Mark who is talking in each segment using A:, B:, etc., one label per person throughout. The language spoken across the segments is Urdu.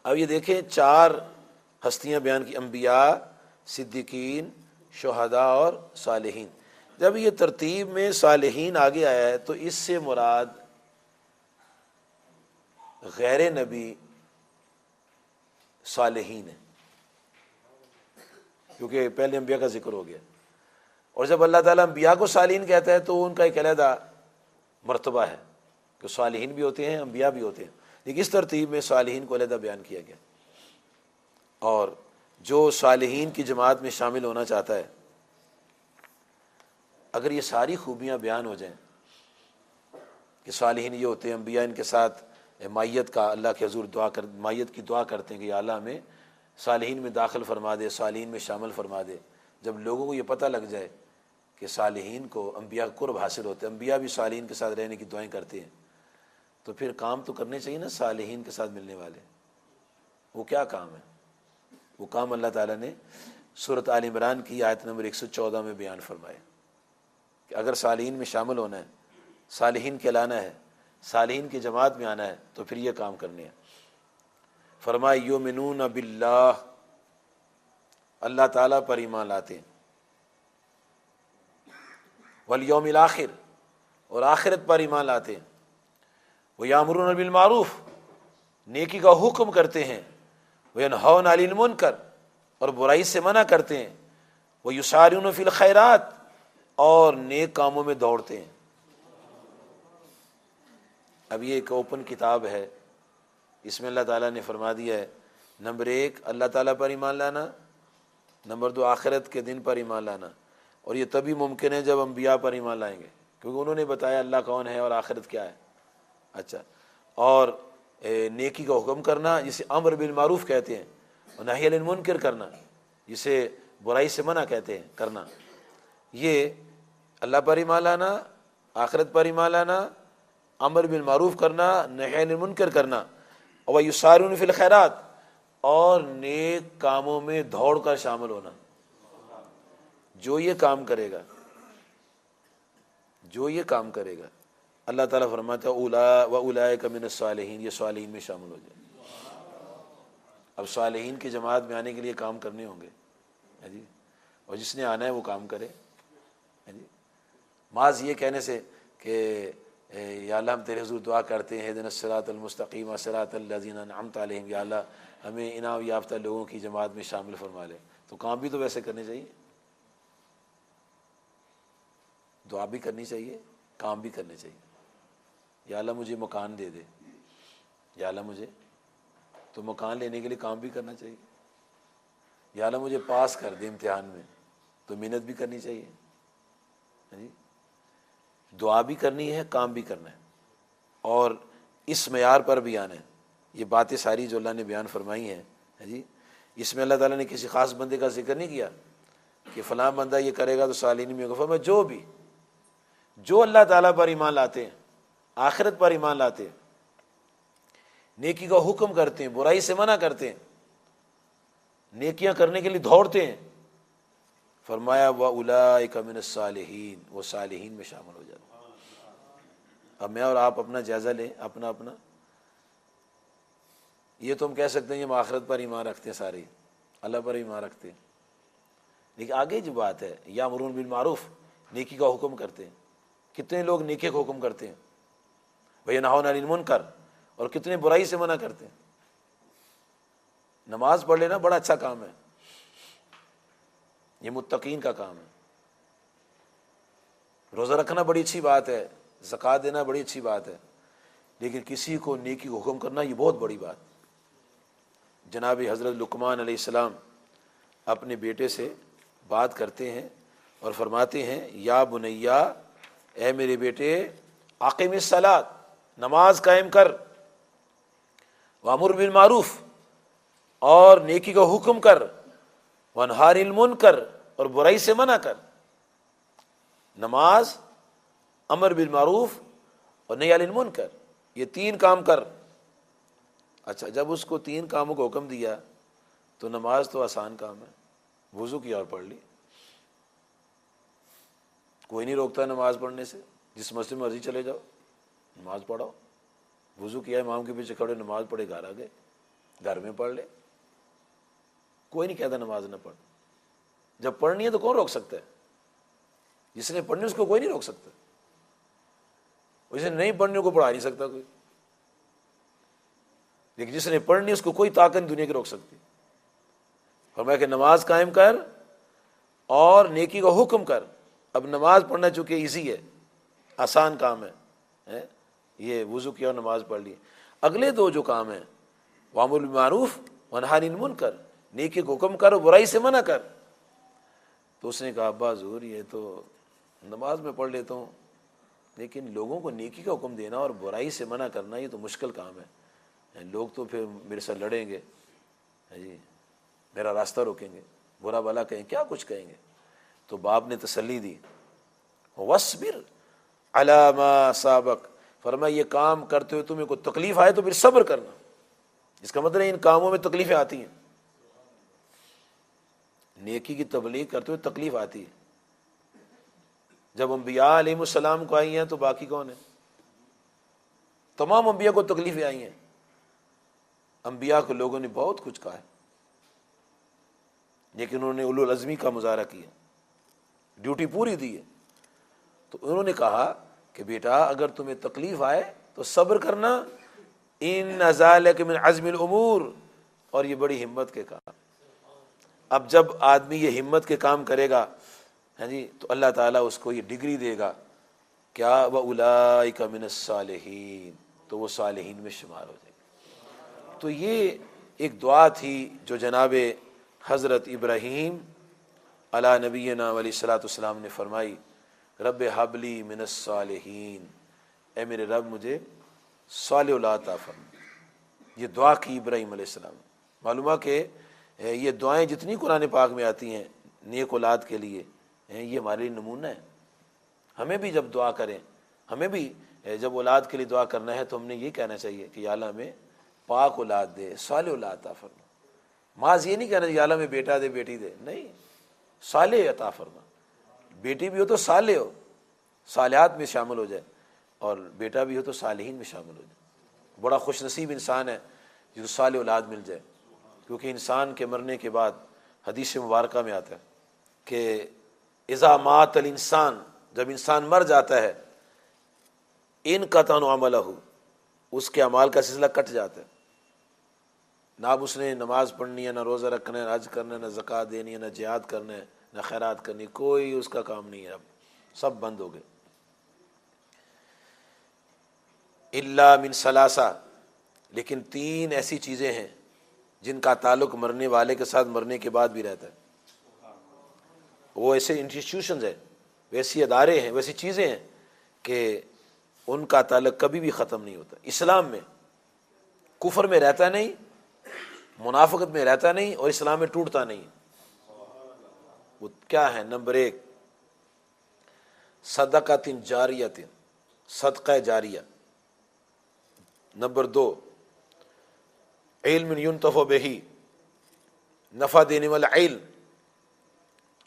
A: اب یہ دیکھیں 4 ہستیاں بیان کی، انبیاء، صدیقین، شہداء اور صالحین۔ جب یہ ترتیب میں صالحین آگے آیا ہے تو اس سے مراد غیر نبی صالحین ہیں، کیونکہ پہلے انبیاء کا ذکر ہو گیا، اور جب اللہ تعالیٰ انبیاء کو صالحین کہتا ہے تو ان کا ایک علیحدہ مرتبہ ہے کہ صالحین بھی ہوتے ہیں، انبیاء بھی ہوتے ہیں، لیکن اس ترتیب میں صالحین کو علیحدہ بیان کیا گیا۔ اور جو صالحین کی جماعت میں شامل ہونا چاہتا ہے، اگر یہ ساری خوبیاں بیان ہو جائیں کہ صالحین یہ ہوتے ہیں، انبیاء ان کے ساتھ مائیت کا اللہ کے حضور مائیت کی دعا کرتے ہیں کہ یا اللہ ہمیں صالحین میں داخل فرما دے، صالحین میں شامل فرما دے۔ جب لوگوں کو یہ پتہ لگ جائے کہ صالحین کو انبیاء کا قرب حاصل ہوتا ہے، انبیاء بھی صالحین کے ساتھ رہنے کی دعائیں کرتے ہیں، تو پھر کام تو کرنے چاہیے نا صالحین کے ساتھ ملنے والے۔ وہ کیا کام ہے؟ وہ کام اللہ تعالیٰ نے سورۃ آل عمران کی آیت نمبر 114 میں بیان فرمایا کہ اگر صالحین میں شامل ہونا ہے، صالحین کہلانا ہے، صالحین کی جماعت میں آنا ہے تو پھر یہ کام کرنے ہیں۔ فرمایا یؤمنون باللہ، اللہ تعالیٰ پر ایمان لاتے ہیں، والیوم الآخر، اور آخرت پر ایمان لاتے ہیں، ویامرون بالمعروف، نیکی کا حکم کرتے ہیں، وینہون عن المنکر، اور برائی سے منع کرتے ہیں، ویسارعون فی الخیرات، اور نیک کاموں میں دوڑتے ہیں۔ اب یہ ایک اوپن کتاب ہے، اس میں اللہ تعالیٰ نے فرما دیا ہے نمبر 1 اللہ تعالیٰ پر ایمان لانا، نمبر 2 آخرت کے دن پر ایمان لانا، اور یہ تبھی ممکن ہے جب انبیاء پر ایمان لائیں گے، کیونکہ انہوں نے بتایا اللہ کون ہے اور آخرت کیا ہے۔ اچھا، اور نیکی کا حکم کرنا جسے امر بالمعروف کہتے ہیں، اور نہی عن المنکر کرنا جسے برائی سے منع کہتے ہیں کرنا، یہ اللہ پر ایمان لانا، آخرت پر ایمان لانا، امر بالمعروف کرنا، نہی عن المنکر کرنا، اور یسارعون فی الخیرات، اور نیک کاموں میں دوڑ کر شامل ہونا۔ جو یہ کام کرے گا، جو یہ کام کرے گا، اللہ تعالیٰ فرماتا ہے وَأُولَٰئِکَ مِنَ الصَّالِحِینَ، یہ صالحین میں شامل ہو جائے۔ اب صالحین کی جماعت میں آنے کے لیے کام کرنے ہوں گے، جی، اور جس نے آنا ہے وہ کام کرے، جی۔ معاذ یہ کہنے سے کہ یا اللہ ہم تیرے حضور دعا کرتے ہیں اہدنا الصراط المستقیم صراط الذین انعمت علیہم، یا اللہ ہمیں انعام یافتہ لوگوں کی جماعت میں شامل فرما لے، تو کام بھی تو ویسے کرنے چاہیے، دعا بھی کرنی چاہیے، کام بھی کرنے چاہیے۔ یا اللہ مجھے مکان دے دے، یا اللہ مجھے، تو مکان لینے کے لیے کام بھی کرنا چاہیے۔ یا اللہ مجھے پاس کر دے امتحان میں، تو محنت بھی کرنی چاہیے، جی، دعا بھی کرنی ہے، کام بھی کرنا ہے، اور اس معیار پر بھی آنا ہے۔ یہ باتیں ساری جو اللہ نے بیان فرمائی ہیں، جی، اس میں اللہ تعالیٰ نے کسی خاص بندے کا ذکر نہیں کیا کہ فلاں بندہ یہ کرے گا تو صالحین میں ہوگا، فرمایا جو اللہ تعالیٰ پر ایمان لاتے ہیں، آخرت پر ایمان لاتے ہیں، نیکی کا حکم کرتے ہیں، برائی سے منع کرتے ہیں، نیکیاں کرنے کے لیے دوڑتے ہیں، فرمایا وَأُولَٰئِکَ مِنَ الصَّالِحِینَ، وہ صالحین میں شامل ہو جاتے ہیں۔ اب میں اور آپ اپنا جائزہ لیں، اپنا یہ تو ہم کہہ سکتے ہیں ہم آخرت پر ایمان رکھتے ہیں، سارے اللہ پر ایمان رکھتے ہیں، لیکن آگے جو بات ہے یامرون بالمعروف، نیکی کا حکم کرتے ہیں، کتنے لوگ نیکی کا حکم کرتے ہیں، وینہون عن المنکر، اور کتنے برائی سے منع کرتے ہیں۔ نماز پڑھ لینا بڑا اچھا کام ہے، یہ متقین کا کام ہے، روزہ رکھنا بڑی اچھی بات ہے، زکوٰۃ دینا بڑی اچھی بات ہے، لیکن کسی کو نیکی کا حکم کرنا یہ بہت بڑی بات۔ جناب حضرت لقمان علیہ السلام اپنے بیٹے سے بات کرتے ہیں اور فرماتے ہیں یا بنیا، اے میرے بیٹے، اقیم الصلاۃ، نماز قائم کر، وامر بالمعروف، اور نیکی کا حکم کر، وانہا عن المنکر، اور برائی سے منع کر۔ نماز، امر بالمعروف اور نہی عن المنکر، یہ 3 کام کر۔ اچھا، جب اس کو 3 کاموں کو حکم دیا تو نماز تو آسان کام ہے، وضو کیا اور پڑھ لی، کوئی نہیں روکتا نماز پڑھنے سے، جس مسجد میں مرضی چلے جاؤ، نماز پڑھو، وضو کیا امام کے پیچھے کھڑے نماز پڑھے گھر آ گئے، گھر میں پڑھ لے، کوئی نہیں کہتا نماز نہ پڑھ. جب پڑھنی ہے تو کون روک سکتا ہے؟ جس نے پڑھنی اس کو کوئی نہیں روک سکتا، جس نے نہیں پڑھنی کو پڑھا نہیں سکتا کوئی. لیکن جس نے پڑھنی اس کو کوئی طاقت نہیں دنیا کی روک سکتی. فرمایا کہ نماز قائم کر اور نیکی کا حکم کر. اب نماز پڑھنا چونکہ ایزی ہے، آسان کام ہے، یہ وضو کیا اور نماز پڑھ لی. اگلے دو جو کام ہیں، وامر بالمعروف ونہی عن المنکر، نیکی کو حکم کر اور برائی سے منع کر. تو اس نے کہا ابا حضور یہ تو نماز میں پڑھ لیتا ہوں، لیکن لوگوں کو نیکی کا حکم دینا اور برائی سے منع کرنا یہ تو مشکل کام ہے. لوگ تو پھر میرے ساتھ لڑیں گے، جی میرا راستہ روکیں گے، برا بھلا کہیں، کیا کچھ کہیں گے. تو باپ نے تسلی دی، وَاصْبِرْ عَلَىٰ مَا أَصَابَكَ، فرمایا یہ کام کرتے ہوئے تمہیں کوئی تکلیف آئے تو پھر صبر کرنا. اس کا مطلب ان کاموں میں تکلیفیں آتی ہیں، نیکی کی تبلیغ کرتے ہوئے تکلیف آتی ہے. جب انبیاء علیہ السلام کو آئی ہیں تو باقی کون ہے؟ تمام انبیاء کو تکلیفیں آئی ہیں. انبیاء کو لوگوں نے بہت کچھ کہا ہے، لیکن انہوں نے اولو العزمی کا مظاہرہ کیا، ڈیوٹی پوری دی ہے. تو انہوں نے کہا کہ بیٹا اگر تمہیں تکلیف آئے تو صبر کرنا، ان ذالک من عزم الامور، اور یہ بڑی ہمت کے کام. اب جب آدمی یہ ہمت کے کام کرے گا، ہاں جی، تو اللہ تعالیٰ اس کو یہ ڈگری دے گا، کیا وَأُولَٰئِکَ مِنَ الصَّالِحِینَ، تو وہ صالحین میں شمار ہو جائے گا. تو یہ ایک دعا تھی جو جناب حضرت ابراہیم علی نبینا علیہ الصلوۃ والسلام نے فرمائی، رب ہب لی من الصالحین، اے میرے رب مجھے صالح اولاد عطا فرما. یہ دعا کی ابراہیم علیہ السلام. معلوم ہے کہ یہ دعائیں جتنی قرآن پاک میں آتی ہیں نیک اولاد کے لیے، یہ ہمارے لیے نمونہ ہے. ہمیں بھی جب دعا کریں، ہمیں بھی جب اولاد کے لیے دعا کرنا ہے تو ہم نے یہ کہنا چاہیے کہ یا اللہ ہمیں پاک اولاد دے، صالح اولاد عطا فرما. معاذ یہ نہیں کہنا یا اللہ ہمیں بیٹا دے بیٹی دے، نہیں، صالح عطا فرما. بیٹی بھی ہو تو صالح ہو، صالحات میں شامل ہو جائے، اور بیٹا بھی ہو تو صالحین میں شامل ہو جائے. بڑا خوش نصیب انسان ہے جو صالح اولاد مل جائے. کیونکہ انسان کے مرنے کے بعد حدیث مبارکہ میں آتا ہے کہ اذا مات الانسان، جب انسان مر جاتا ہے، انقطع عملہ، اس کے اعمال کا سلسلہ کٹ جاتا ہے. نہ اب اس نے نماز پڑھنی ہے، نہ روزہ رکھنا ہے، نہ حج کرنا ہے، نہ زکوٰۃ دینی ہے، نہ جہاد کرنا ہے، نہ خیرات کرنی، کوئی اس کا کام نہیں ہے، اب سب بند ہو گئے. الا من ثلاثہ، لیکن تین ایسی چیزیں ہیں جن کا تعلق مرنے والے کے ساتھ مرنے کے بعد بھی رہتا ہے. وہ ایسے انسٹیٹیوشنز ہیں، ویسی ادارے ہیں، ویسی چیزیں ہیں کہ ان کا تعلق کبھی بھی ختم نہیں ہوتا. اسلام میں کفر میں رہتا نہیں، منافقت میں رہتا نہیں، اور اسلام میں ٹوٹتا نہیں. وہ کیا ہے؟ نمبر 1 صدقۃ جاریۃ، صدقہ جاریہ. نمبر 2 علم ینتفع بہ، نفع دینے والا علم.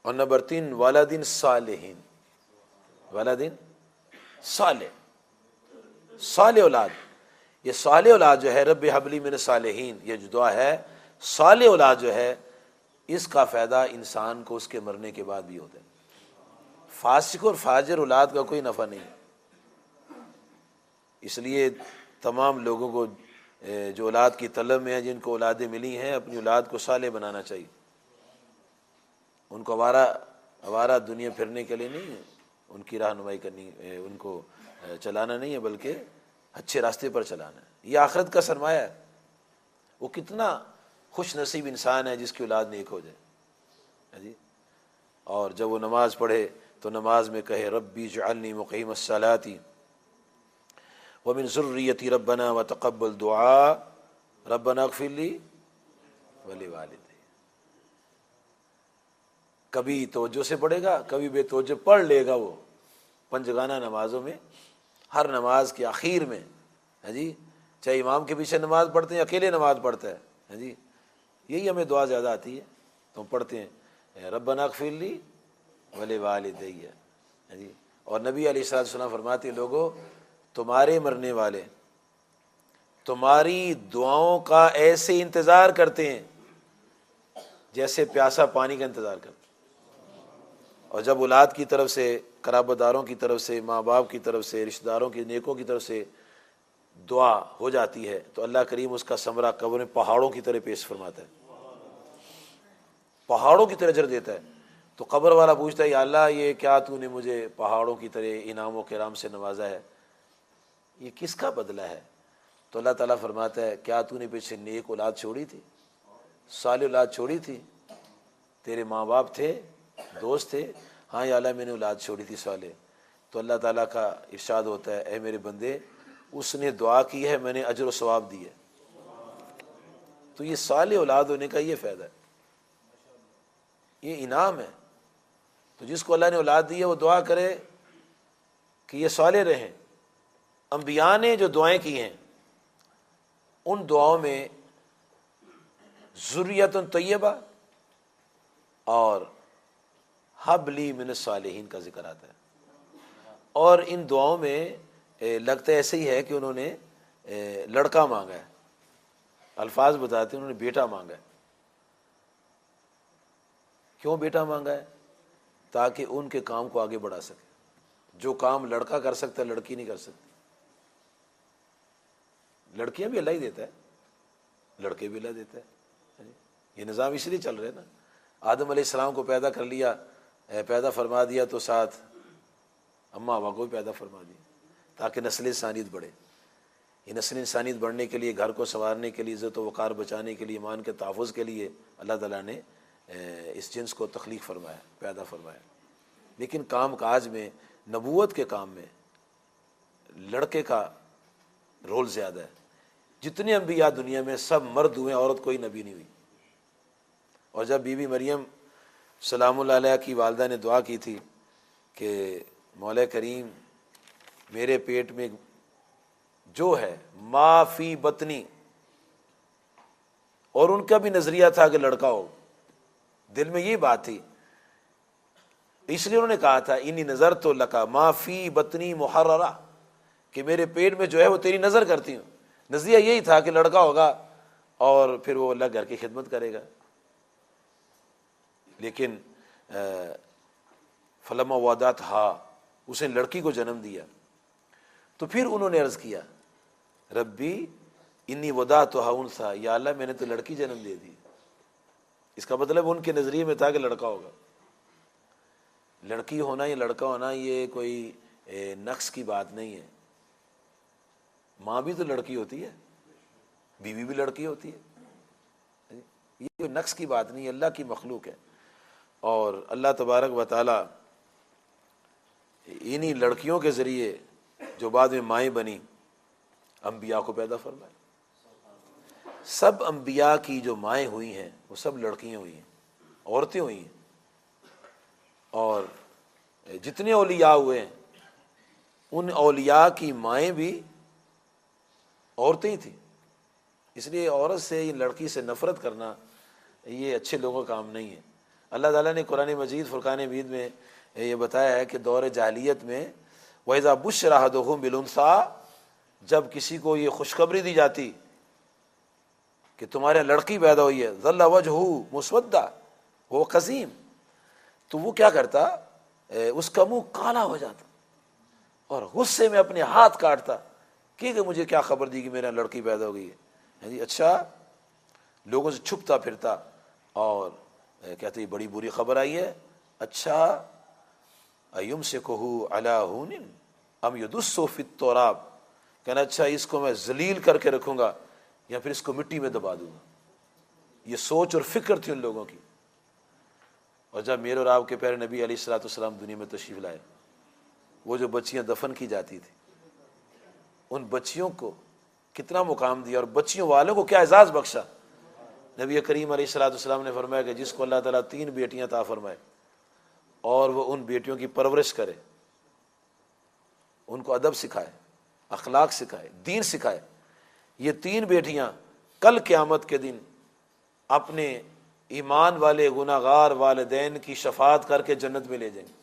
A: اور نمبر 3 ولد صالح، ولد صالح، صالح اولاد. یہ صالح اولاد جو ہے، رب ہب لی من الصالحین، یہ جو دعا ہے، صالح اولاد جو ہے، اس کا فائدہ انسان کو اس کے مرنے کے بعد بھی ہوتا ہے. فاسق اور فاجر اولاد کا کوئی نفع نہیں. اس لیے تمام لوگوں کو جو اولاد کی طلب میں ہیں، جن کو اولادیں ملی ہیں، اپنی اولاد کو صالح بنانا چاہیے. ان کو آوارہ دنیا پھرنے کے لیے نہیں ہے، ان کی رہنمائی کرنی، ان کو چلانا نہیں ہے، بلکہ اچھے راستے پر چلانا ہے. یہ آخرت کا سرمایہ ہے. وہ کتنا خوش نصیب انسان ہے جس کی اولاد نیک ہو جائے جی. اور جب وہ نماز پڑھے تو نماز میں کہے ربی اجعلنی مقیم الصلاۃ ومن ذریتی ربنا وتقبل دعاء ربنا اغفر لی ولوالدی. کبھی توجہ سے پڑھے گا، کبھی بے توجہ پڑھ لے گا. وہ پنجگانہ نمازوں میں ہر نماز کے آخر میں، ہاں جی، چاہے امام کے پیچھے نماز پڑھتے ہیں، اکیلے نماز پڑھتا ہے، ہاں جی، یہی ہمیں دعا زیادہ آتی ہے تو ہم پڑھتے ہیں ربنا اغفر لی ولوالدی، ہاں جی. اور نبی علیہ الصلوۃ والسلام فرماتے ہیں لوگوں، تمہارے مرنے والے تمہاری دعاؤں کا ایسے انتظار کرتے ہیں جیسے پیاسا پانی کا انتظار کرتے ہیں۔ اور جب اولاد کی طرف سے، قرابت داروں کی طرف سے، ماں باپ کی طرف سے، رشتہ داروں کی نیکوں کی طرف سے دعا ہو جاتی ہے تو اللہ کریم اس کا ثمرہ قبر میں پہاڑوں کی طرح پیش فرماتا ہے، پہاڑوں کی طرح اجر دیتا ہے۔ تو قبر والا پوچھتا ہے یا اللہ یہ کیا تو نے مجھے پہاڑوں کی طرح انعام و کرام سے نوازا ہے، یہ کس کا بدلہ ہے؟ تو اللہ تعالیٰ فرماتا ہے کیا تو نے پیچھے نیک اولاد چھوڑی تھی، صالح اولاد چھوڑی تھی، تیرے ماں باپ تھے، دوست تھے؟ ہاں یا اللہ میں نے اولاد چھوڑی تھی صالح۔ تو اللہ تعالیٰ کا ارشاد ہوتا ہے اے میرے بندے، اس نے دعا کی ہے، میں نے اجر و ثواب دی ہے۔ تو یہ صالح اولاد ہونے کا یہ فائدہ ہے، یہ انعام ہے۔ تو جس کو اللہ نے اولاد دی ہے وہ دعا کرے کہ یہ صالح رہیں۔ انبیاء نے جو دعائیں کی ہیں ان دعاؤں میں ذریۃ طیبہ اور حب لی من الصالحین کا ذکر آتا ہے، اور ان دعاؤں میں لگتا ایسے ہی ہے کہ انہوں نے لڑکا مانگا ہے، الفاظ بتاتے ہیں انہوں نے بیٹا مانگا ہے۔ کیوں بیٹا مانگا ہے؟ تاکہ ان کے کام کو آگے بڑھا سکے۔ جو کام لڑکا کر سکتا ہے لڑکی نہیں کر سکتی۔ لڑکیاں بھی اللہ ہی دیتا ہے، لڑکے بھی اللہ دیتا ہے۔ یہ نظام اس لیے چل رہا ہے نا، آدم علیہ السلام کو پیدا کر لیا، پیدا فرما دیا تو ساتھ اماں ہوا کو بھی پیدا فرما دیا تاکہ نسل انسانیت بڑھے۔ یہ نسل انسانیت بڑھنے کے لیے، گھر کو سنوارنے کے لیے، عزت و وقار بچانے کے لیے، ایمان کے تحفظ کے لیے اللہ تعالیٰ نے اس جنس کو تخلیق فرمایا، پیدا فرمایا۔ لیکن کام کاج میں، نبوت کے کام میں لڑکے کا رول زیادہ ہے۔ جتنے انبیاء دنیا میں سب مرد ہوئے، عورت کوئی نبی نہیں ہوئی۔ اور جب بی بی مریم سلام اللہ علیہ کی والدہ نے دعا کی تھی کہ مولا کریم میرے پیٹ میں جو ہے ما فی بطنی، اور ان کا بھی نظریہ تھا کہ لڑکا ہو، دل میں یہ بات تھی، اس لیے انہوں نے کہا تھا انی نظرت لک ما فی بطنی محررہ، کہ میرے پیٹ میں جو ہے وہ تیری نظر کرتی ہوں۔ نظریہ یہی تھا کہ لڑکا ہوگا اور پھر وہ اللہ گھر کی خدمت کرے گا۔ لیکن فلما وضعتھا، اس نے لڑکی کو جنم دیا تو پھر انہوں نے عرض کیا ربی انی وضعتھا انثی، یا اللہ میں نے تو لڑکی جنم دے دی۔ اس کا مطلب ان کے نظریے میں تھا کہ لڑکا ہوگا۔ لڑکی ہونا یا لڑکا ہونا یہ کوئی نقص کی بات نہیں ہے۔ ماں بھی تو لڑکی ہوتی ہے، بیوی بھی لڑکی ہوتی ہے، یہ کوئی نقص کی بات نہیں ہے، اللہ کی مخلوق ہے۔ اور اللہ تبارک و تعالی انہی لڑکیوں کے ذریعے جو بعد میں مائیں بنی انبیاء کو پیدا فرمائے۔ سب انبیاء کی جو مائیں ہوئی ہیں وہ سب لڑکیاں ہوئی ہیں، عورتیں ہوئی ہیں۔ اور جتنے اولیاء ہوئے ہیں ان اولیاء کی مائیں بھی عورتیں ہی تھیں۔ اس لیے عورت سے، لڑکی سے نفرت کرنا یہ اچھے لوگوں کا کام نہیں ہے۔ اللہ تعالیٰ نے قرآن مجید فرقان حمید میں یہ بتایا ہے کہ دور جاہلیت میں وَإِذَا بُشِّرَ أَحَدُهُم بِالْأُنثىٰ، جب کسی کو یہ خوشخبری دی جاتی کہ تمہارے لڑکی پیدا ہوئی ہے، ظل وجهه مسودہ، وہ قزیم، تو وہ کیا کرتا، اس کا منہ کالا ہو جاتا اور غصے میں اپنے ہاتھ کاٹتا کہ مجھے کیا خبر دی کہ میرا لڑکی پیدا ہو گئی ہے۔ جی اچھا، لوگوں سے چھپتا پھرتا اور کہتے ہیں بڑی بری خبر آئی ہے۔ اچھا ایمسکہ علی ہون ام یدسہ فی التراب، کہنا اچھا اس کو میں ذلیل کر کے رکھوں گا یا پھر اس کو مٹی میں دبا دوں گا۔ یہ سوچ اور فکر تھی ان لوگوں کی۔ اور جب میرے اور آپ کے پیارے نبی علیہ الصلوۃ والسلام دنیا میں تشریف لائے، وہ جو بچیاں دفن کی جاتی تھی ان بچیوں کو کتنا مقام دیا اور بچیوں والوں کو کیا اعزاز بخشا۔ نبی کریم علیہ الصلوۃ والسلام نے فرمایا کہ جس کو اللہ تعالیٰ 3 بیٹیاں عطا فرمائے اور وہ ان بیٹیوں کی پرورش کرے، ان کو ادب سکھائے، اخلاق سکھائے، دین سکھائے، یہ 3 بیٹیاں کل قیامت کے دن اپنے ایمان والے گناہگار والدین کی شفاعت کر کے جنت میں لے جائیں گے۔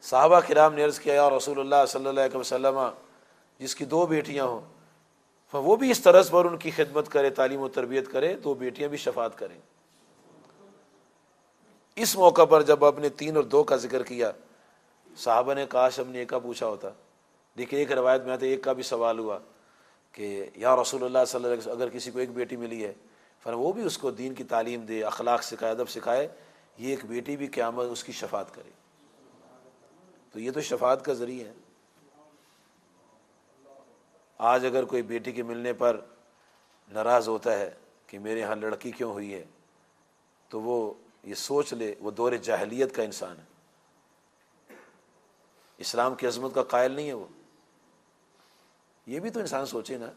A: صحابہ کرام نے عرض کیا یا رسول اللہ صلی اللہ علیہ وسلم، جس کی 2 بیٹیاں ہوں، وہ بھی اس طرز پر ان کی خدمت کرے، تعلیم و تربیت کرے، 2 بیٹیاں بھی شفاعت کریں۔ اس موقع پر جب آپ نے 3 اور 2 کا ذکر کیا، صحابہ نے کاش ہم نے 1 کا پوچھا ہوتا۔ دیکھیے ایک روایت میں آتا ہے 1 کا بھی سوال ہوا کہ یا رسول اللہ صلی اللہ علیہ وسلم، اگر کسی کو 1 بیٹی ملی ہے، فرمایا وہ بھی اس کو دین کی تعلیم دے، اخلاق سکھائے، ادب سکھائے، یہ 1 بیٹی بھی قیامت اس کی شفاعت کرے۔ تو یہ تو شفاعت کا ذریعہ ہے۔ آج اگر کوئی بیٹی کے ملنے پر ناراض ہوتا ہے کہ میرے ہاں لڑکی کیوں ہوئی ہے، تو وہ یہ سوچ لے وہ دور جاہلیت کا انسان ہے، اسلام کی عظمت کا قائل نہیں ہے وہ۔ یہ بھی تو انسان سوچے نا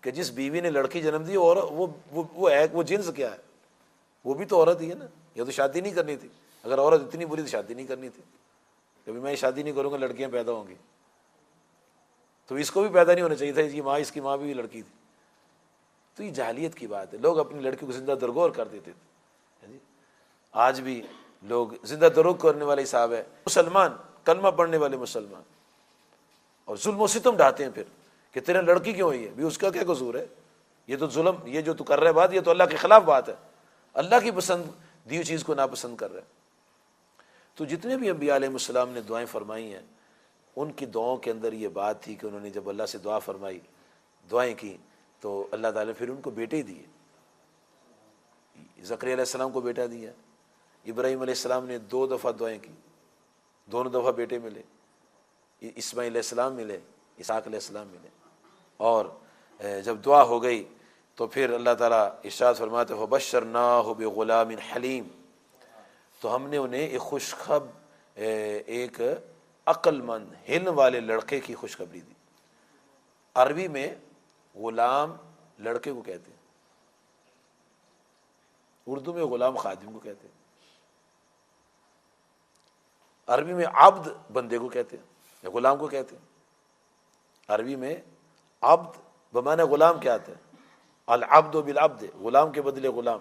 A: کہ جس بیوی نے لڑکی جنم دی، اور وہ جنس کیا ہے، وہ بھی تو عورت ہی ہے نا، یا تو شادی نہیں کرنی تھی؟ اگر عورت اتنی بری تو شادی نہیں کرنی تھی، کبھی میں شادی نہیں کروں گا لڑکیاں پیدا ہوں گی، تو اس کو بھی پیدا نہیں ہونا چاہیے تھا، اس کی ماں بھی لڑکی تھی۔ تو یہ جاہلیت کی بات ہے، لوگ اپنی لڑکی کو زندہ درگور کر دیتے تھے۔ آج بھی لوگ زندہ درگور کرنے والے حساب ہے، مسلمان کلمہ پڑھنے والے مسلمان، اور ظلم و ستم ڈھاتے ہیں پھر کہ تیرے لڑکی کیوں ہوئی ہے، بھی اس کا کیا قصور ہے؟ یہ تو ظلم، یہ جو تو کر رہا ہے بات، یہ تو اللہ کے خلاف بات ہے، اللہ کی پسند دی ہوئی چیز کو ناپسند کر رہا ہے۔ تو جتنے بھی انبیاء علیہ السلام نے دعائیں فرمائی ہیں، ان کی دعاؤں کے اندر یہ بات تھی کہ انہوں نے جب اللہ سے دعا فرمائی، دعائیں کی، تو اللہ تعالیٰ نے پھر ان کو بیٹے دیے۔ زکریا علیہ السلام کو بیٹا دیا، ابراہیم علیہ السلام نے 2 دفعہ دعائیں کی، دونوں دفعہ بیٹے ملے، اسماعیل علیہ السلام ملے، اسحاق علیہ السلام ملے۔ اور جب دعا ہو گئی تو پھر اللہ تعالیٰ ارشاد فرماتے ہیں فَبَشَّرْنَاهُ بِغُلَامٍ حَلِيمٍ، تو ہم نے انہیں ایک ایک عقل مند حلم والے لڑکے کی خوشخبری دی۔ عربی میں غلام لڑکے کو کہتے ہیں، اردو میں غلام خادم کو کہتے ہیں، عربی میں عبد بندے کو کہتے ہیں یا غلام کو کہتے ہیں۔ عربی میں عبد بمعنی غلام کیا آتا ہے، العبد بالعبد، غلام کے بدلے غلام،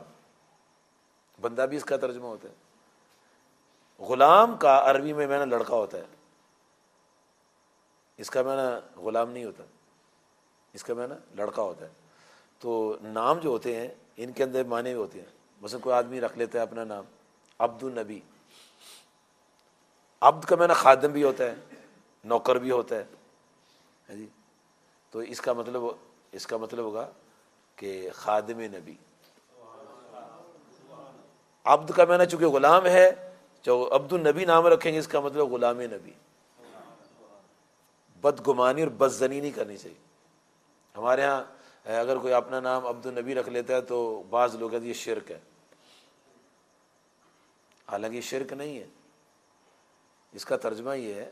A: بندہ بھی اس کا ترجمہ ہوتا ہے۔ غلام کا عربی میں معنی لڑکا ہوتا ہے، اس کا معنی غلام نہیں ہوتا، اس کا معنی لڑکا ہوتا ہے۔ تو نام جو ہوتے ہیں ان کے اندر معنی بھی ہوتے ہیں، مثلا کوئی آدمی رکھ لیتا ہے اپنا نام عبد النبی، عبد کا معنی خادم بھی ہوتا ہے، نوکر بھی ہوتا ہے جی، تو اس کا مطلب ہوگا کہ خادم نبی۔ عبد کا معنی چونکہ غلام ہے، جو عبد النبی نام رکھیں گے اس کا مطلب غلام نبی۔ بدگمانی اور بدظنی نہیں کرنی چاہیے۔ ہمارے ہاں اگر کوئی اپنا نام عبد النبی رکھ لیتا ہے تو بعض لوگ کہتے ہیں یہ شرک ہے، حالانکہ یہ شرک نہیں ہے۔ اس کا ترجمہ یہ ہے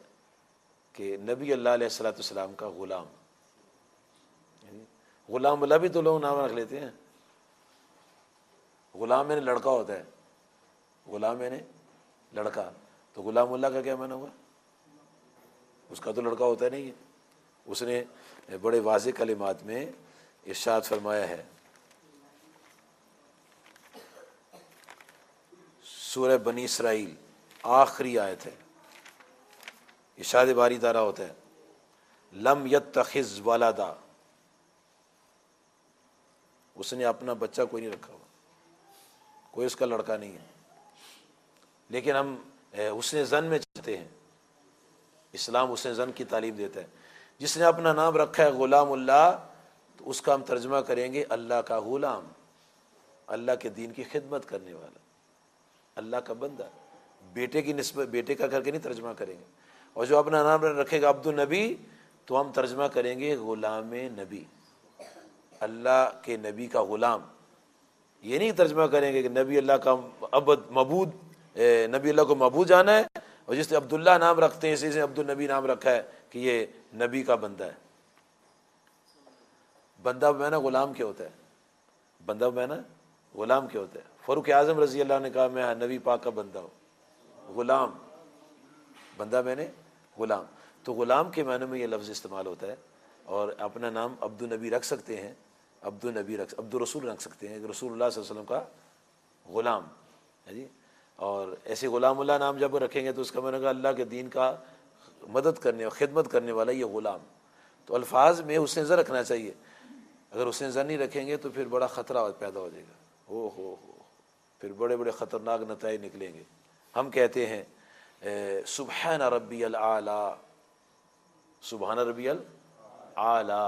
A: کہ نبی اللہ علیہ الصلوۃ والسلام کا غلام، غلام اللہ بھی تو لوگ نام رکھ لیتے ہیں، غلام میں نے لڑکا ہوتا ہے، غلام میں نے لڑکا، تو غلام اللہ کا کیا معنی ہوا؟ اس کا تو لڑکا ہوتا نہیں ہے۔ اس نے بڑے واضح کلمات میں ارشاد فرمایا ہے، سورہ بنی اسرائیل آخری آیت ہے، ارشاد باری تعالیٰ ہوتا ہے لم یتخذ ولدا، اس نے اپنا بچہ کوئی نہیں رکھا ہوا، کوئی اس کا لڑکا نہیں ہے، لیکن ہم حسن ظن میں چلتے ہیں۔ اسلام حسن ظن کی تعلیم دیتا ہے۔ جس نے اپنا نام رکھا ہے غلام اللہ، تو اس کا ہم ترجمہ کریں گے اللہ کا غلام، اللہ کے دین کی خدمت کرنے والا، اللہ کا بندہ۔ بیٹے کی نسبت بیٹے کا کر کے نہیں ترجمہ کریں گے۔ اور جو اپنا نام رکھے گا عبد النبی، تو ہم ترجمہ کریں گے غلام نبی، اللہ کے نبی کا غلام۔ یہ نہیں ترجمہ کریں گے کہ نبی اللہ کا معبود، نبی اللہ کو معبود جانا ہے، اور جس نے عبداللہ نام رکھتے ہیں اسی سے عبد النبی نام رکھا ہے کہ یہ نبی کا بندہ ہے۔ بندہ بمعنی غلام کیا ہوتا ہے؟ بندہ بمعنی غلام کیا ہوتا ہے؟ فاروق اعظم رضی اللہ عنہ نے کہا میں نبی پاک کا بندہ ہوں۔ غلام، بندہ میں نے غلام، تو غلام کے معنی میں یہ لفظ استعمال ہوتا ہے۔ اور اپنا نام عبد النبی رکھ سکتے ہیں، عبد الرسول رکھ سکتے ہیں، رسول اللہ صلی اللہ علیہ وسلم کا غلام ہے جی۔ اور ایسے غلام اللہ نام جب رکھیں گے تو اس کا معنی ہوگا اللہ کے دین کا مدد کرنے اور خدمت کرنے والا یہ غلام۔ تو الفاظ میں حسن زن رکھنا چاہیے. اگر حسن زن نہیں رکھیں گے تو پھر بڑا خطرہ پیدا ہو جائے گا. ہو پھر بڑے بڑے خطرناک نتائج نکلیں گے. ہم کہتے ہیں سبحان ربی الاعلی، سبحان ربی الاعلی،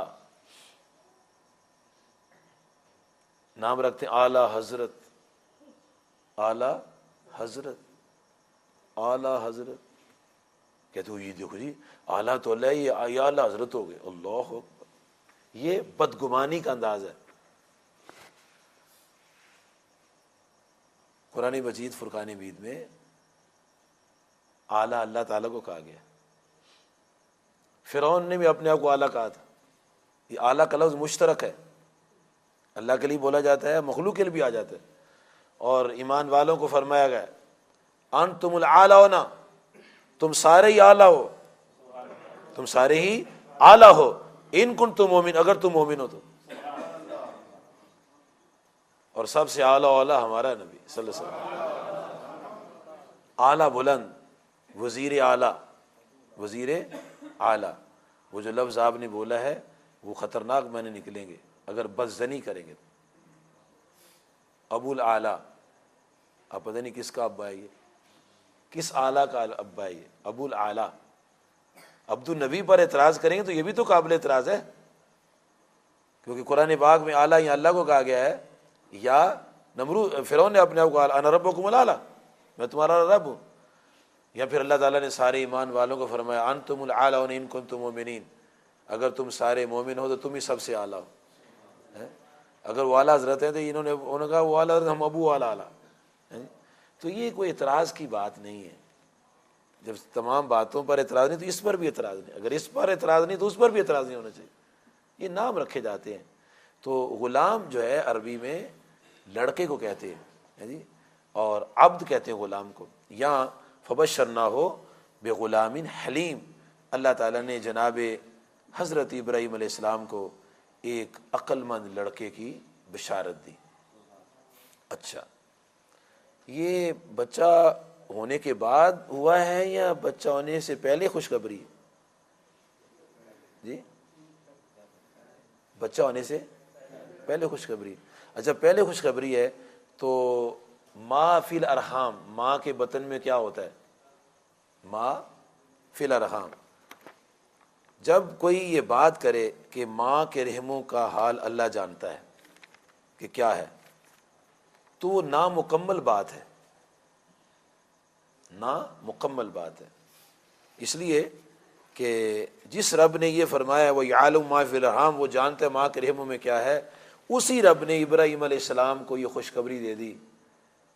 A: نام رکھتے ہیں اعلی حضرت، اعلی حضرت، اعلی حضرت. کہتے ہو یہ دیکھو جی اعلیٰ تو اللہ، یہ اعلیٰ حضرت ہو گئے. اللہ اکبر، یہ بدگمانی کا انداز ہے. قرآن مجید فرقان حمید میں اعلیٰ اللہ تعالیٰ کو کہا گیا. فرعون نے بھی اپنے آپ کو اعلیٰ کہا تھا. یہ اعلیٰ کا لفظ مشترک ہے، اللہ کے لیے بولا جاتا ہے، مخلوق کے لیے بھی آ جاتا ہے. اور ایمان والوں کو فرمایا گیا انتم الاعلون، تم سارے ہی اعلیٰ ہو، تم سارے ہی اعلیٰ ہو، ان کنتم مومن، اگر تم مومن ہو تو. اور سب سے اعلیٰ اولا ہمارا نبی صلی اللہ علیہ وسلم. اعلیٰ بلند، وزیر اعلیٰ، وزیر اعلیٰ. وہ جو لفظ آپ نے بولا ہے وہ خطرناک معنی نکلیں گے اگر بدزنی کریں گے. ابو الاعلیٰ، آپ پتہ نہیں کس کا ابا ہے، یہ کس اعلیٰ کا ابا ہے یہ ابو الاعلیٰ. عبد النبی پر اعتراض کریں گے تو یہ بھی تو قابل اعتراض ہے، کیونکہ قرآن پاک میں اعلیٰ یا اللہ کو کہا گیا ہے. یا نمرود فرعون نے اپنے آپ کو انا ربکم الاعلیٰ، میں تمہارا رب ہوں. یا پھر اللہ تعالیٰ نے سارے ایمان والوں کو فرمایا انتم الاعلون ان کنتم مؤمنین، اگر تم سارے مومن ہو تو تم ہی سب سے اعلیٰ ہو. اگر وہ اعلیٰ حضرت ہیں تو انہوں نے کہا وہ اعلیٰ حضرت، ہم ابو اعلیٰ. تو یہ کوئی اعتراض کی بات نہیں ہے. جب تمام باتوں پر اعتراض نہیں تو اس پر بھی اعتراض نہیں، اگر اس پر اعتراض نہیں تو اس پر بھی اعتراض نہیں ہونا چاہیے. یہ نام رکھے جاتے ہیں. تو غلام جو ہے عربی میں لڑکے کو کہتے ہیں جی، اور عبد کہتے ہیں غلام کو. یہاں فبشرناہ بغلام حلیم، اللہ تعالیٰ نے جناب حضرت ابراہیم علیہ السلام کو ایک عقل مند لڑکے کی بشارت دی. اچھا، یہ بچہ ہونے کے بعد ہوا ہے یا بچہ ہونے سے پہلے خوشخبری ہے؟ جی، بچہ ہونے سے پہلے خوشخبری. اچھا، پہلے خوشخبری ہے تو ماں فی الارحام، ماں کے بطن میں کیا ہوتا ہے؟ ماں فی الارحام. جب کوئی یہ بات کرے کہ ماں کے رحموں کا حال اللہ جانتا ہے کہ کیا ہے، تو وہ نامکمل بات ہے، نامکمل بات ہے. اس لیے کہ جس رب نے یہ فرمایا وہ یعلم ما فی الارحام، وہ جانتا ہے ماں کے رحموں میں کیا ہے، اسی رب نے ابراہیم علیہ السلام کو یہ خوشخبری دے دی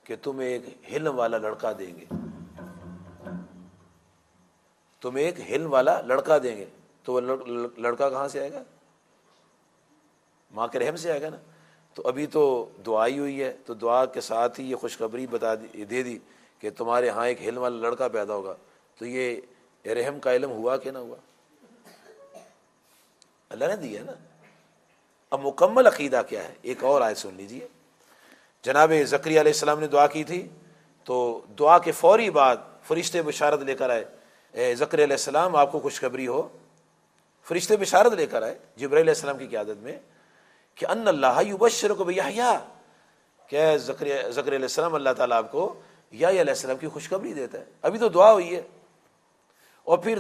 A: کہ تم ایک حلم والا لڑکا دیں گے، تم ایک حلم والا لڑکا دیں گے. تو وہ لڑکا کہاں سے آئے گا؟ ماں کے رحم سے آئے گا نا. تو ابھی تو دعا ہی ہوئی ہے، تو دعا کے ساتھ ہی یہ خوشخبری دے دی کہ تمہارے ہاں ایک حلم والا لڑکا پیدا ہوگا. تو یہ رحم کا علم ہوا کہ نہ ہوا؟ اللہ نے دیا نا. اب مکمل عقیدہ کیا ہے؟ ایک اور آیت سن لیجیے. جناب زکریا علیہ السلام نے دعا کی تھی، تو دعا کے فوری بعد فرشتے بشارت لے کر آئے، اے زکریا علیہ السلام آپ کو خوشخبری ہو. فرشتے بشارت لے کر آئے جبرائیل علیہ السلام کی قیادت میں کہ ان اللہ یبشرک بیحییٰ، کہ زکریا علیہ السلام اللہ تعالیٰ آپ کو یحییٰ علیہ السلام کی خوشخبری دیتا ہے. ابھی تو دعا ہوئی ہے. اور پھر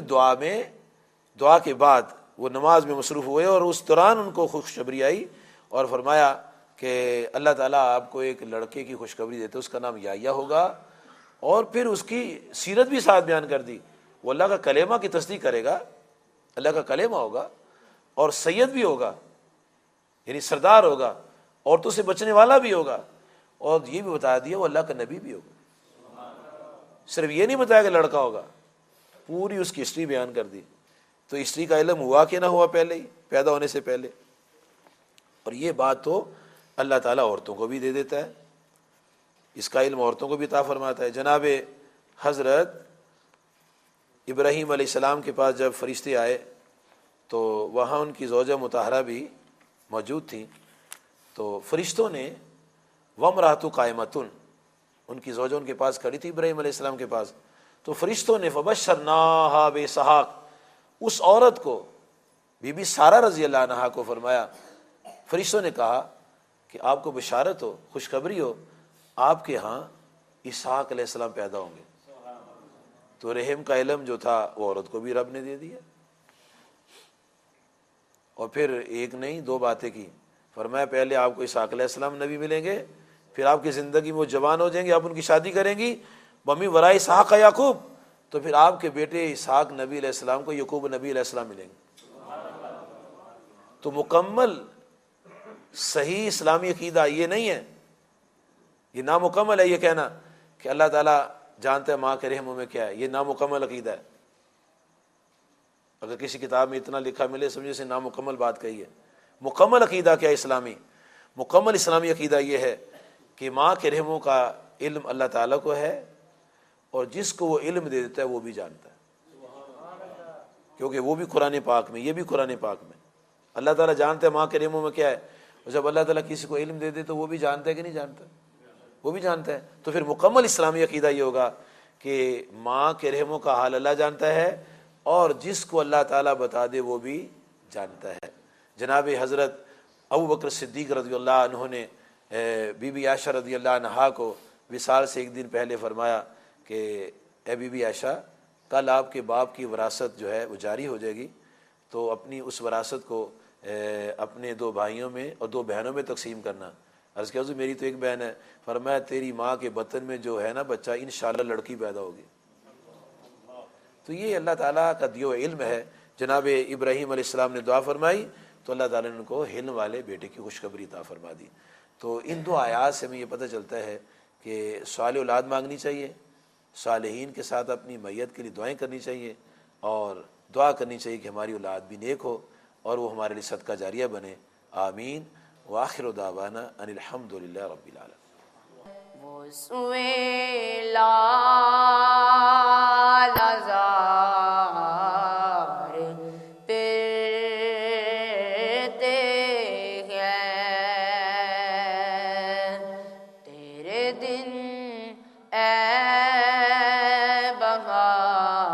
A: دعا کے بعد وہ نماز میں مصروف ہوئے، اور اس دوران ان کو خوشخبری آئی اور فرمایا کہ اللہ تعالیٰ آپ کو ایک لڑکے کی خوشخبری دیتے، اس کا نام یحییٰ ہوگا. اور پھر اس کی سیرت بھی ساتھ بیان کر دی. وہ اللہ کا کلمہ کی تصدیق کرے گا، اللہ کا کلمہ ہوگا، اور سید بھی ہوگا، یعنی سردار ہوگا، عورتوں سے بچنے والا بھی ہوگا، اور یہ بھی بتا دیا وہ اللہ کا نبی بھی ہوگا. صرف یہ نہیں بتایا کہ لڑکا ہوگا، پوری اس کی ہسٹری بیان کر دی. تو ہسٹری کا علم ہوا کہ نہ ہوا پہلے ہی، پیدا ہونے سے پہلے. اور یہ بات تو اللہ تعالیٰ عورتوں کو بھی دے دیتا ہے، اس کا علم عورتوں کو بھی عطا فرماتا ہے. جناب حضرت ابراہیم علیہ السلام کے پاس جب فرشتے آئے تو وہاں ان کی زوجہ مطہرہ بھی موجود تھیں. تو فرشتوں نے وامرأۃ قائمۃ، ان کی زوجہ ان کے پاس کھڑی تھی ابراہیم علیہ السلام کے پاس. تو فرشتوں نے فبشرناہا باسحاق، اس عورت کو بی بی سارہ رضی اللہ عنہا کو فرمایا، فرشتوں نے کہا کہ آپ کو بشارت ہو، خوشخبری ہو، آپ کے ہاں اسحاق علیہ السلام پیدا ہوں گے۔ تو رحم کا علم جو تھا وہ عورت کو بھی رب نے دے دیا، اور پھر ایک نہیں دو باتیں کی، فرمایا پہلے آپ کو اسحاق علیہ السلام نبی ملیں گے، پھر آپ کی زندگی میں وہ جوان ہو جائیں گے، آپ ان کی شادی کریں گی، ممی ورائے اسحاق یعقوب، تو پھر آپ کے بیٹے اسحاق نبی علیہ السلام کو یعقوب نبی علیہ السلام ملیں گے۔ تو مکمل صحیح اسلامی عقیدہ یہ نہیں ہے، یہ نامکمل ہے یہ کہنا کہ اللہ تعالیٰ جانتا ہے ماں کے رحموں میں کیا ہے، یہ نامکمل عقیدہ ہے۔ اگر کسی کتاب میں اتنا لکھا ملے سمجھے سے نامکمل بات کہی ہے۔ مکمل عقیدہ کیا اسلامی؟ مکمل اسلامی عقیدہ یہ ہے کہ ماں کے رحموں کا علم اللہ تعالیٰ کو ہے، اور جس کو وہ علم دے دیتا ہے وہ بھی جانتا ہے، کیونکہ وہ بھی قرآن پاک میں، یہ بھی قرآن پاک میں اللہ تعالیٰ جانتا ہے ماں کے رحموں میں کیا ہے، اور جب اللہ تعالیٰ کسی کو علم دے دے تو وہ بھی جانتا ہے کہ نہیں جانتا؟ وہ بھی جانتا ہے۔ تو پھر مکمل اسلامی عقیدہ یہ ہوگا کہ ماں کے رحموں کا حال اللہ جانتا ہے، اور جس کو اللہ تعالیٰ بتا دے وہ بھی جانتا ہے۔ جناب حضرت ابوبکر صدیق رضی اللہ عنہ نے بی بی عائشہ رضی اللہ عنہا کو وصال سے ایک دن پہلے فرمایا کہ اے بی بی عائشہ، کل آپ کے باپ کی وراثت جو ہے وہ جاری ہو جائے گی، تو اپنی اس وراثت کو اپنے دو بھائیوں میں اور دو بہنوں میں تقسیم کرنا۔ عرض کیا حضور میری تو ایک بہن ہے، فرمایا تیری ماں کے بطن میں جو ہے نا بچہ انشاءاللہ لڑکی پیدا ہوگی۔ تو یہ اللہ تعالیٰ کا دیو علم ہے۔ جناب ابراہیم علیہ السلام نے دعا فرمائی تو اللہ تعالیٰ نے ان کو حلم والے بیٹے کی خوشخبری عطا فرما دی۔ تو ان دو آیات سے ہمیں یہ پتہ چلتا ہے کہ صالح اولاد مانگنی چاہیے، صالحین کے ساتھ اپنی میت کے لیے دعائیں کرنی چاہیے، اور دعا کرنی چاہیے کہ ہماری اولاد بھی نیک ہو اور وہ ہمارے لیے صدقہ جاریہ بنے۔ آمین۔ وآخر دعوانا ان الحمد للہ رب العالمین۔
B: وہ سوئے لال ہزار پھرتے ہیں، تیرے دن اے بہار